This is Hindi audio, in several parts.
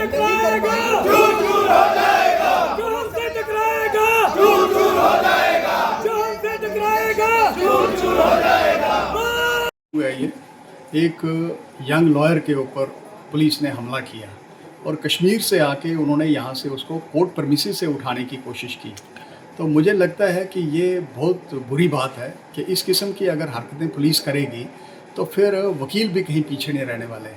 टकराएगा चूर चूर हो जाएगा, जो हमसे टकराएगा चूर चूर हो जाएगा, जो हमसे टकराएगा चूर चूर हो जाएगा। हुआ ये एक यंग लॉयर के ऊपर पुलिस ने हमला किया और कश्मीर से आके उन्होंने यहाँ से उसको कोर्ट परमिसेस से उठाने की कोशिश की। तो मुझे लगता है कि ये बहुत बुरी बात है कि इस किस्म की अगर हरकतें पुलिस करेगी तो फिर वकील भी कहीं पीछे नहीं रहने वाले।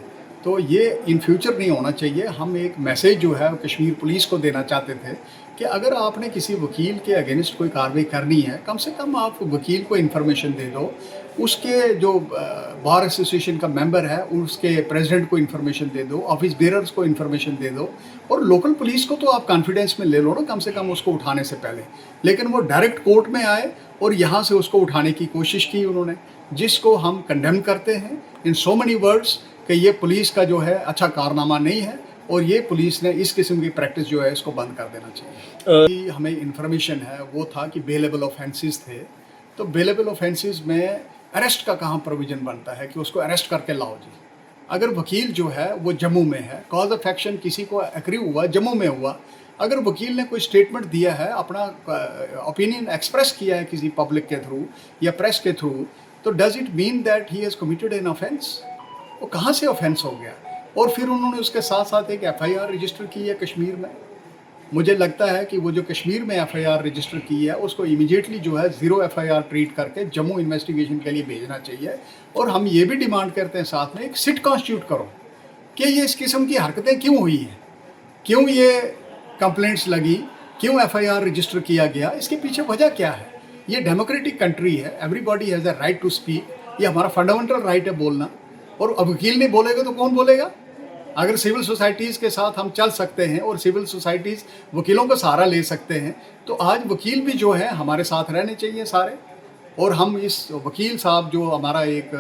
तो ये इन फ्यूचर नहीं होना चाहिए। हम एक मैसेज जो है कश्मीर पुलिस को देना चाहते थे कि अगर आपने किसी वकील के अगेंस्ट कोई कार्रवाई करनी है, कम से कम आप वकील को इन्फॉर्मेशन दे दो, उसके जो बार एसोसिएशन का मेंबर है उसके प्रेसिडेंट को इन्फॉर्मेशन दे दो, ऑफिस बेरर्स को इन्फॉर्मेशन दे दो, और लोकल पुलिस को तो आप कॉन्फिडेंस में ले लो ना कम से कम उसको उठाने से पहले। लेकिन वो डायरेक्ट कोर्ट में आए और यहाँ से उसको उठाने की कोशिश की उन्होंने, जिसको हम कंडेम करते हैं इन सो मेनी वर्ड्स कि ये पुलिस का जो है अच्छा कारनामा नहीं है और ये पुलिस ने इस किस्म की प्रैक्टिस जो है इसको बंद कर देना चाहिए। हमें इन्फॉर्मेशन है वो था कि बेलेबल ऑफेंसेस थे, तो बेलेबल ऑफेंसेस में अरेस्ट का कहाँ प्रोविज़न बनता है कि उसको अरेस्ट करके लाओ जी। अगर वकील जो है वो जम्मू में है, कॉज ऑफ एक्शन किसी को एक्री हुआ जम्मू में हुआ, अगर वकील ने कोई स्टेटमेंट दिया है, अपना ओपिनियन एक्सप्रेस किया है किसी पब्लिक के थ्रू या प्रेस के थ्रू, तो does it mean that he has committed an offence? वो कहाँ से ऑफेंस हो गया? और फिर उन्होंने उसके साथ साथ एक एफआईआर रजिस्टर की है कश्मीर में। मुझे लगता है कि वो जो कश्मीर में एफआईआर रजिस्टर की है उसको इमीडिएटली जो है ज़ीरो एफआईआर ट्रीट करके जम्मू इन्वेस्टिगेशन के लिए भेजना चाहिए। और हम ये भी डिमांड करते हैं साथ में एक सिट कॉन्स्टिट्यूट करो कि ये इस किस्म की हरकतें क्यों हुई हैं, क्यों ये कंप्लेंट्स लगी, क्यों एफआईआर रजिस्टर किया गया, इसके पीछे वजह क्या है। ये डेमोक्रेटिक कंट्री है, everybody has a right to speak, ये हमारा फंडामेंटल राइट है बोलना। और अब वकील नहीं बोलेगा तो कौन बोलेगा? अगर सिविल सोसाइटीज़ के साथ हम चल सकते हैं और सिविल सोसाइटीज़ वकीलों का सहारा ले सकते हैं, तो आज वकील भी जो है हमारे साथ रहने चाहिए सारे। और हम इस वकील साहब जो हमारा एक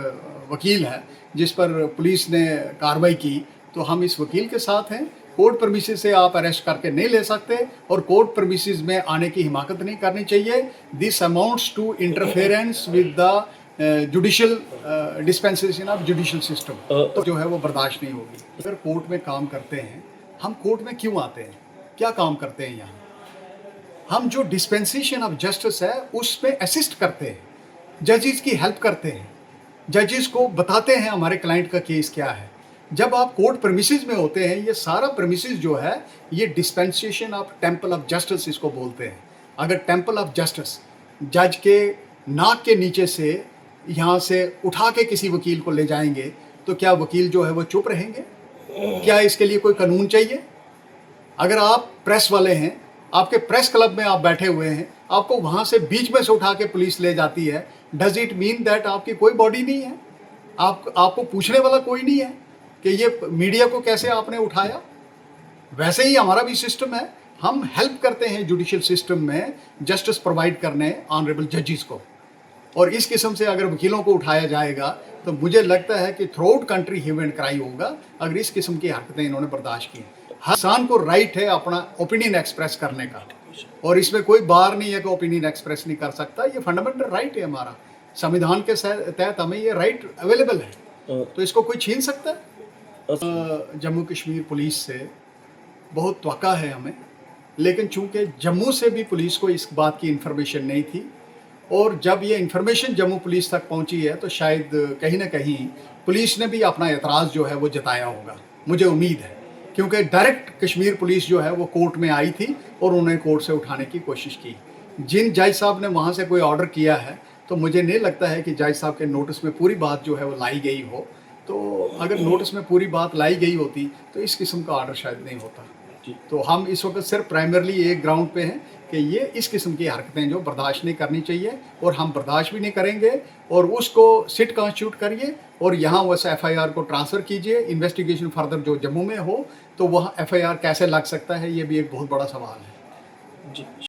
वकील है जिस पर पुलिस ने कार्रवाई की, तो हम इस वकील के साथ हैं। कोर्ट परमिसेस से आप अरेस्ट करके नहीं ले सकते और कोर्ट परमिसेस में आने की हिमाकत नहीं करनी चाहिए। This amounts to interference with the judicial dispensation of judicial system, तो जो है वो बर्दाश्त नहीं होगी। अगर कोर्ट में काम करते हैं, हम कोर्ट में क्यों आते हैं, क्या काम करते हैं यहाँ? हम जो डिस्पेंसेशन ऑफ जस्टिस है उसमें असिस्ट करते हैं, जजेस की हेल्प करते हैं, जजेस को बताते हैं हमारे क्लाइंट का केस क्या है। जब आप कोर्ट प्रेमिसेस में होते हैं, ये सारा प्रेमिसेस जो है ये dispensation of temple of justice इसको बोलते हैं। अगर टेम्पल ऑफ जस्टिस जज के नाक के नीचे से यहाँ से उठा के किसी वकील को ले जाएंगे, तो क्या वकील जो है वो चुप रहेंगे? क्या इसके लिए कोई कानून चाहिए? अगर आप प्रेस वाले हैं, आपके प्रेस क्लब में आप बैठे हुए हैं, आपको वहाँ से बीच में से उठा के पुलिस ले जाती है, डज इट मीन दैट आपकी कोई बॉडी नहीं है? आपको पूछने वाला कोई नहीं है कि ये मीडिया को कैसे आपने उठाया? वैसे ही हमारा भी सिस्टम है, हम हेल्प करते हैं जुडिशियल सिस्टम में जस्टिस प्रोवाइड करने ऑनरेबल जजेस को। और इस किस्म से अगर वकीलों को उठाया जाएगा तो मुझे लगता है कि throughout country hue and cry होगा अगर इस किस्म की हरकतें इन्होंने बर्दाश्त की। हर इंसान को राइट है अपना ओपिनियन एक्सप्रेस करने का, और इसमें कोई बार नहीं है कि ओपिनियन एक्सप्रेस नहीं कर सकता। ये फंडामेंटल राइट है हमारा, संविधान के तहत हमें ये राइट अवेलेबल है, तो इसको कोई छीन सकता है? जम्मू कश्मीर पुलिस से बहुत तवक्का है हमें, लेकिन चूंकि जम्मू से भी पुलिस को इस बात की इन्फॉर्मेशन नहीं थी, और जब ये इन्फॉर्मेशन जम्मू पुलिस तक पहुंची है तो शायद कहीं ना कहीं पुलिस ने भी अपना एतराज़ जो है वो जताया होगा, मुझे उम्मीद है। क्योंकि डायरेक्ट कश्मीर पुलिस जो है वो कोर्ट में आई थी और उन्हें कोर्ट से उठाने की कोशिश की। जिन जज साहब ने वहाँ से कोई ऑर्डर किया है, तो मुझे नहीं लगता है कि जज साहब के नोटिस में पूरी बात जो है वो लाई गई हो। तो अगर नोटिस में पूरी बात लाई गई होती तो इस किस्म का ऑर्डर शायद नहीं होता। तो हम इस वक्त सिर्फ प्राइमरली एक ग्राउंड पे हैं कि ये इस किस्म की हरकतें जो बर्दाश्त नहीं करनी चाहिए, और हम बर्दाश्त भी नहीं करेंगे। और उसको सिट कॉन्स्टिट्यूट करिए और यहाँ उस एफआईआर को ट्रांसफ़र कीजिए। इन्वेस्टिगेशन फर्दर जो जम्मू में हो तो वहाँ एफआईआर कैसे लग सकता है, ये भी एक बहुत बड़ा सवाल है जी।